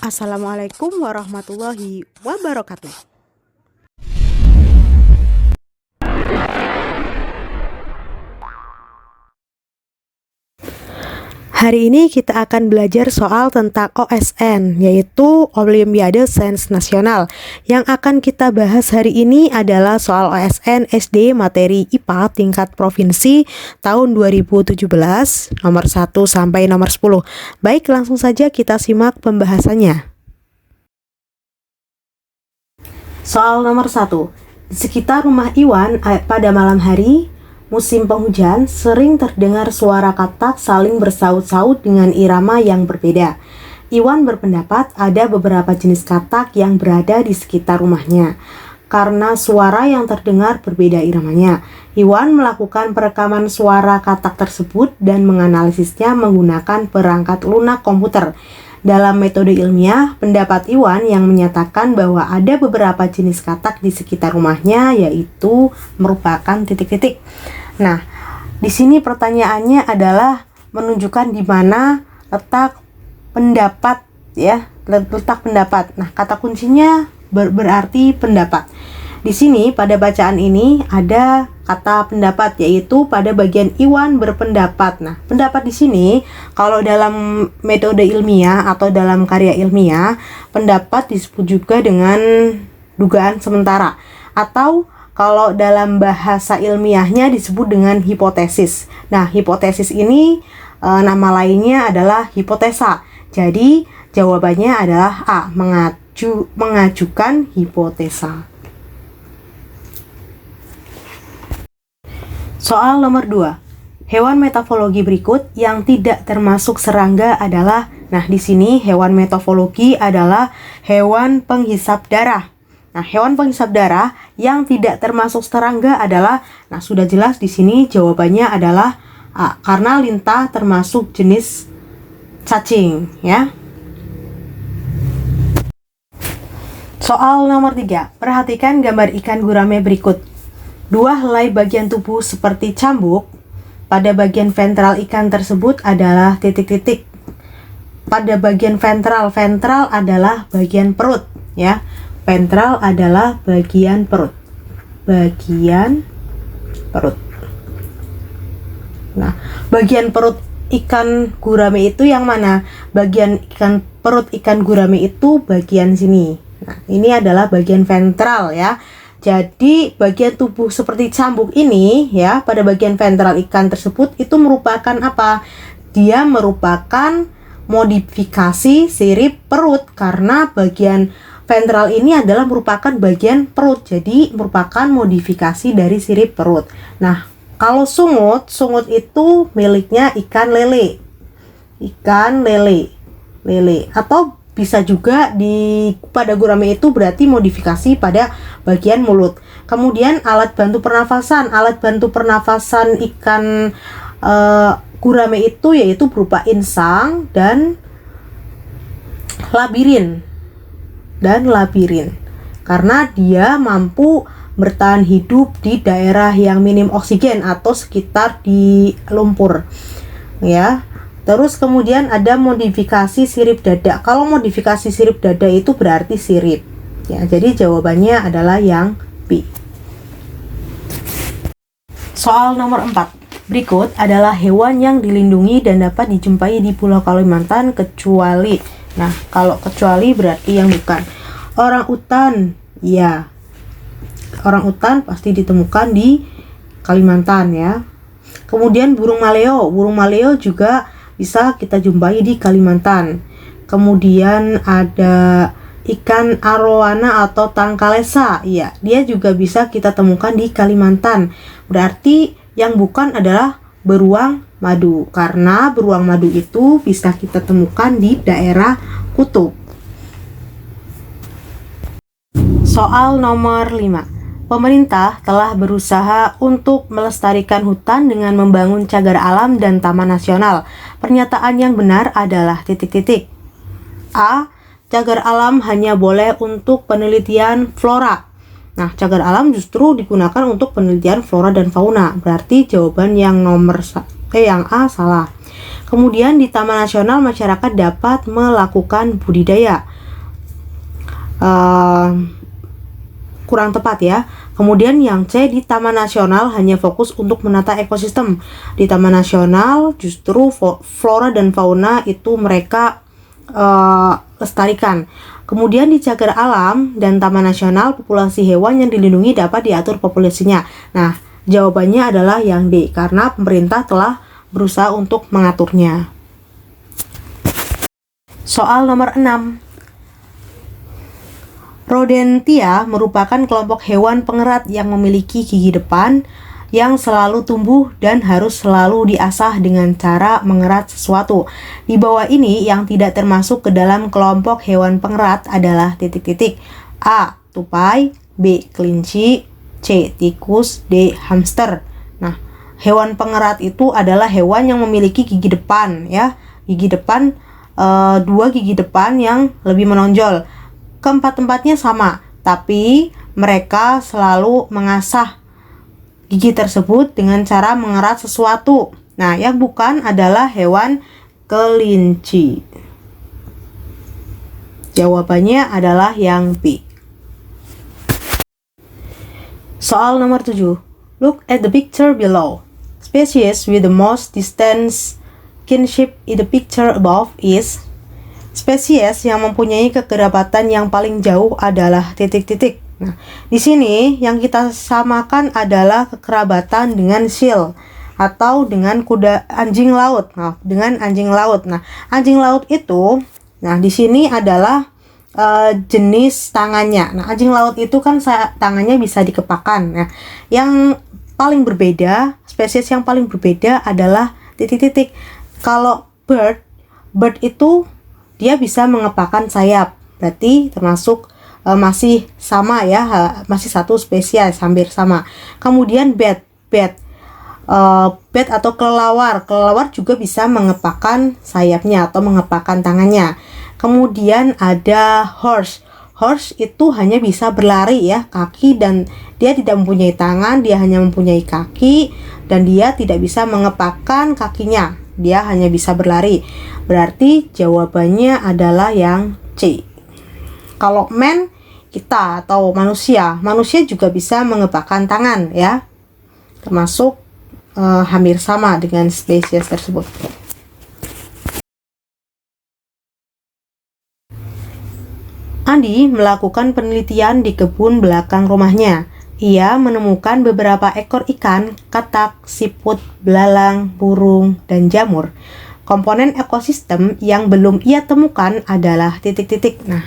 Assalamualaikum warahmatullahi wabarakatuh. Hari ini kita akan belajar soal tentang OSN, yaitu Olimpiade Sains Nasional. Yang akan kita bahas hari ini adalah soal OSN SD materi IPA tingkat provinsi tahun 2017, nomor 1 sampai nomor 10. Baik, langsung saja kita simak pembahasannya. Soal nomor 1. Di sekitar rumah Iwan pada malam hari musim penghujan, sering terdengar suara katak saling bersaut-saut dengan irama yang berbeda. Iwan berpendapat ada beberapa jenis katak yang berada di sekitar rumahnya. Karena suara yang terdengar berbeda iramanya, Iwan melakukan perekaman suara katak tersebut dan menganalisisnya menggunakan perangkat lunak komputer. Dalam metode ilmiah, pendapat Iwan yang menyatakan bahwa ada beberapa jenis katak di sekitar rumahnya, yaitu merupakan titik-titik. Nah, di sini pertanyaannya adalah menunjukkan di mana letak pendapat, ya, letak pendapat. Nah, kata kuncinya berarti pendapat. Di sini pada bacaan ini ada kata pendapat, yaitu pada bagian Iwan berpendapat. Nah, pendapat di sini kalau dalam metode ilmiah atau dalam karya ilmiah, pendapat disebut juga dengan dugaan sementara, atau kalau dalam bahasa ilmiahnya disebut dengan hipotesis. Nah, hipotesis ini nama lainnya adalah hipotesa. Jadi, jawabannya adalah A, mengajukan hipotesa. Soal nomor 2. Hewan metafologi berikut yang tidak termasuk serangga adalah, nah di sini hewan metafologi adalah hewan penghisap darah. Nah, hewan penghisap darah yang tidak termasuk serangga adalah, nah sudah jelas di sini jawabannya adalah A, karena lintah termasuk jenis cacing, ya. Soal nomor 3. Perhatikan gambar ikan gurame berikut. Dua helai bagian tubuh seperti cambuk pada bagian ventral ikan tersebut adalah titik-titik. Pada bagian ventral adalah bagian perut, ya. Ventral adalah bagian perut. Nah, bagian perut ikan gurame itu yang mana? Bagian perut ikan gurame itu bagian sini. Nah, ini adalah bagian ventral, ya. Jadi bagian tubuh seperti cambuk ini, ya, pada bagian ventral ikan tersebut itu merupakan apa? Dia merupakan modifikasi sirip perut, karena bagian ventral ini adalah merupakan bagian perut, jadi merupakan modifikasi dari sirip perut. Nah, kalau sungut itu miliknya ikan lele, atau bisa juga pada gurame itu berarti modifikasi pada bagian mulut. Kemudian alat bantu pernafasan ikan gurame itu yaitu berupa insang dan labirin, karena dia mampu bertahan hidup di daerah yang minim oksigen atau sekitar di lumpur, ya. Terus kemudian ada modifikasi sirip dada. Kalau modifikasi sirip dada itu berarti sirip, ya. Jadi jawabannya adalah yang B. Soal nomor 4. Berikut adalah hewan yang dilindungi dan dapat dijumpai di Pulau Kalimantan kecuali. Nah, kalau kecuali berarti yang bukan. Orang utan, ya. Orang utan pasti ditemukan di Kalimantan, ya. Kemudian burung maleo juga bisa kita jumpai di Kalimantan. Kemudian ada ikan arowana atau tangkalesa, ya. Dia juga bisa kita temukan di Kalimantan. Berarti yang bukan adalah beruang madu, karena beruang madu itu bisa kita temukan di daerah kutub. Soal nomor 5. Pemerintah telah berusaha untuk melestarikan hutan dengan membangun cagar alam dan taman nasional. Pernyataan yang benar adalah titik-titik. A. Cagar alam hanya boleh untuk penelitian flora. Nah, cagar alam justru digunakan untuk penelitian flora dan fauna. Berarti jawaban yang yang A salah. Kemudian di Taman Nasional masyarakat dapat melakukan budidaya. kurang tepat ya. Kemudian yang C, di Taman Nasional hanya fokus untuk menata ekosistem. Di Taman Nasional justru flora dan fauna itu mereka lestarikan. Kemudian di cagar alam dan Taman Nasional, populasi hewan yang dilindungi dapat diatur populasinya. Nah, jawabannya adalah yang D, karena pemerintah telah berusaha untuk mengaturnya. Soal nomor 6. Rodentia merupakan kelompok hewan pengerat yang memiliki gigi depan yang selalu tumbuh dan harus selalu diasah dengan cara mengerat sesuatu. Di bawah ini yang tidak termasuk ke dalam kelompok hewan pengerat adalah titik-titik. A. Tupai, B. Kelinci, C. Tikus, D. Hamster. Nah, hewan pengerat itu adalah hewan yang memiliki gigi depan ya. Gigi depan, 2 gigi depan yang lebih menonjol. Keempat-empatnya sama, tapi mereka selalu mengasah gigi tersebut dengan cara mengerat sesuatu. Nah, yang bukan adalah hewan kelinci. Jawabannya adalah yang B. Soal nomor 7. Look at the picture below. Species with the most distant kinship in the picture above is. Spesies yang mempunyai kekerabatan yang paling jauh adalah titik-titik. Nah, di sini yang kita samakan adalah kekerabatan dengan seal atau dengan anjing laut. Nah, dengan anjing laut. Nah, anjing laut itu, di sini adalah jenis tangannya. Nah, anjing laut itu kan tangannya bisa dikepakkan. Nah, yang paling berbeda, spesies yang paling berbeda adalah titik-titik. Kalau bird itu dia bisa mengepakkan sayap. Berarti termasuk masih sama ya, masih satu spesies, hampir sama. Kemudian bat atau kelelawar juga bisa mengepakkan sayapnya atau mengepakkan tangannya. Kemudian ada horse itu hanya bisa berlari ya, kaki, dan dia tidak mempunyai tangan, dia hanya mempunyai kaki, dan dia tidak bisa mengepakkan kakinya, dia hanya bisa berlari. Berarti jawabannya adalah yang C. Kalau man, kita atau manusia juga bisa mengepakkan tangan ya, termasuk hampir sama dengan spesies tersebut. Andi melakukan penelitian di kebun belakang rumahnya. Ia menemukan beberapa ekor ikan, katak, siput, belalang, burung, dan jamur. Komponen ekosistem yang belum ia temukan adalah titik-titik. Nah,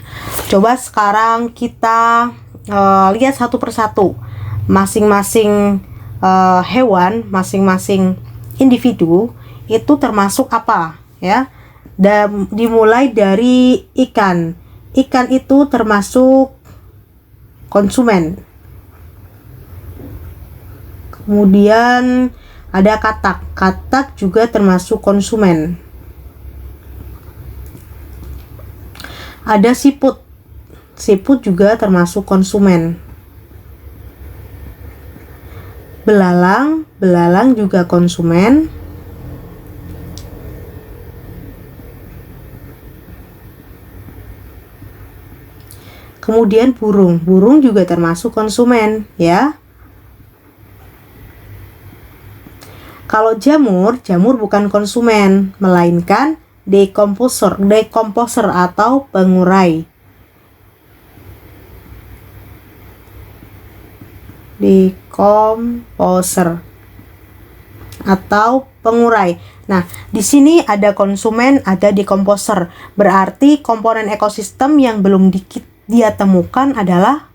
coba sekarang kita lihat satu persatu. Masing-masing hewan, masing-masing individu itu termasuk apa ya? Dan dimulai dari ikan. Ikan itu termasuk konsumen. Kemudian ada katak. Katak juga termasuk konsumen. Ada siput. Siput juga termasuk konsumen. Belalang juga konsumen. Kemudian burung juga termasuk konsumen ya. Kalau jamur bukan konsumen, melainkan decomposer atau pengurai. Decomposer atau pengurai. Nah, di sini ada konsumen, ada decomposer. Berarti komponen ekosistem yang belum dia temukan adalah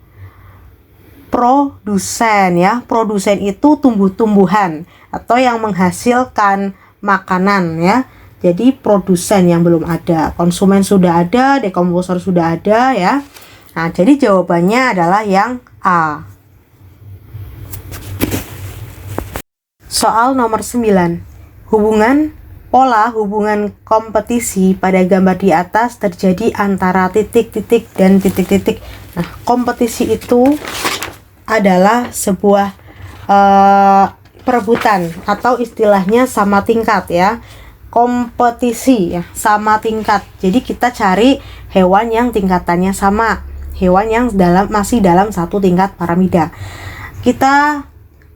produsen ya. Produsen itu tumbuh-tumbuhan atau yang menghasilkan makanan ya. Jadi produsen yang belum ada. Konsumen sudah ada, decomposer sudah ada ya. Nah, jadi jawabannya adalah yang A. Soal nomor 9. Pola hubungan kompetisi pada gambar di atas terjadi antara titik-titik dan titik-titik. Nah, kompetisi itu adalah sebuah perebutan atau istilahnya sama tingkat ya. Kompetisi ya, sama tingkat. Jadi kita cari hewan yang tingkatannya sama. hewan yang masih dalam satu tingkat piramida. Kita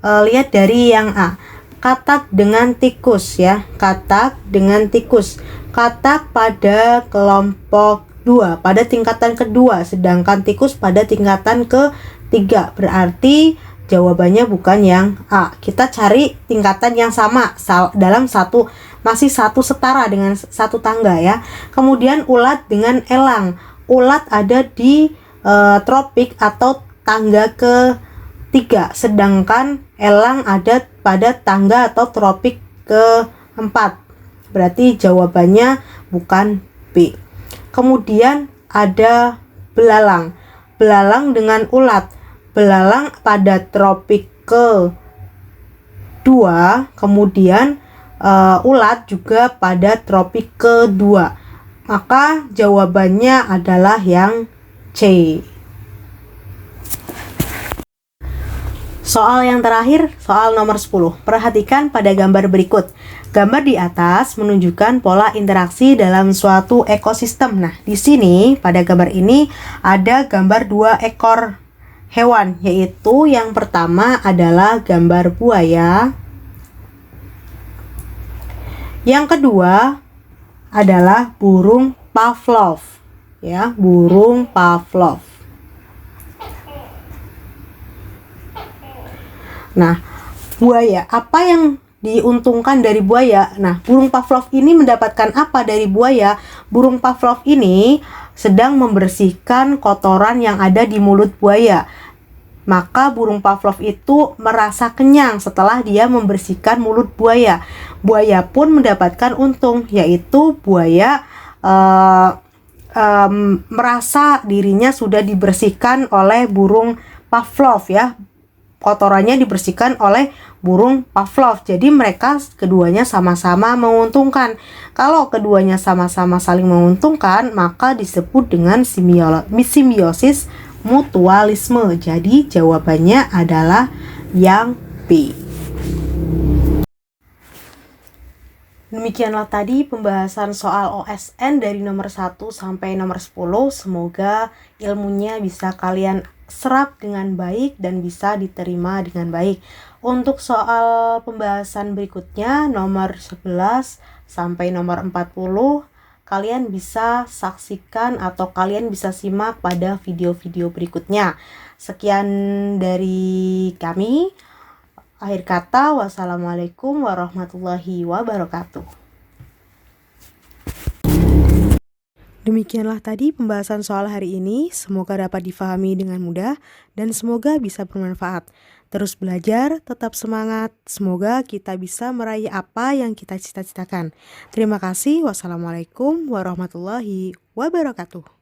lihat dari yang A, katak dengan tikus ya, katak dengan tikus. Katak pada kelompok 2 pada tingkatan kedua, sedangkan tikus pada tingkatan ketiga. Berarti jawabannya bukan yang A. Kita cari tingkatan yang sama dalam masih satu setara dengan satu tangga ya. Kemudian ulat dengan elang. Ulat ada di tropik atau tangga ke-3, sedangkan elang ada pada tangga atau tropik ke-4. Berarti jawabannya bukan B. Kemudian ada belalang. Belalang dengan ulat. Belalang pada tropik ke-2, kemudian ulat juga pada tropik ke-2. Maka jawabannya adalah yang C. Soal yang terakhir, soal nomor 10. Perhatikan pada gambar berikut. Gambar di atas menunjukkan pola interaksi dalam suatu ekosistem. Nah, di sini pada gambar ini ada gambar 2 ekor hewan, yaitu yang pertama adalah gambar buaya. Yang kedua adalah burung Pavlov. Ya, burung Pavlov. Nah, buaya, apa yang diuntungkan dari buaya? Nah, burung Pavlov ini mendapatkan apa dari buaya? Burung Pavlov ini sedang membersihkan kotoran yang ada di mulut buaya. Maka burung Pavlov itu merasa kenyang setelah dia membersihkan mulut buaya. Buaya pun mendapatkan untung, yaitu buaya merasa dirinya sudah dibersihkan oleh burung Pavlov ya. Kotorannya dibersihkan oleh burung Pavlov. Jadi mereka keduanya sama-sama menguntungkan. Kalau keduanya sama-sama saling menguntungkan, maka disebut dengan simbiosis mutualisme. Jadi jawabannya adalah yang B. Demikianlah tadi pembahasan soal OSN dari nomor 1 sampai nomor 10. Semoga ilmunya bisa kalian serap dengan baik dan bisa diterima dengan baik. Untuk soal pembahasan berikutnya nomor 11 sampai nomor 40, kalian bisa saksikan atau kalian bisa simak pada video-video berikutnya. Sekian dari kami. Akhir kata, wassalamualaikum warahmatullahi wabarakatuh. Demikianlah tadi pembahasan soal hari ini. Semoga dapat difahami dengan mudah dan semoga bisa bermanfaat. Terus belajar, tetap semangat. Semoga kita bisa meraih apa yang kita cita-citakan. Terima kasih. Wassalamualaikum warahmatullahi wabarakatuh.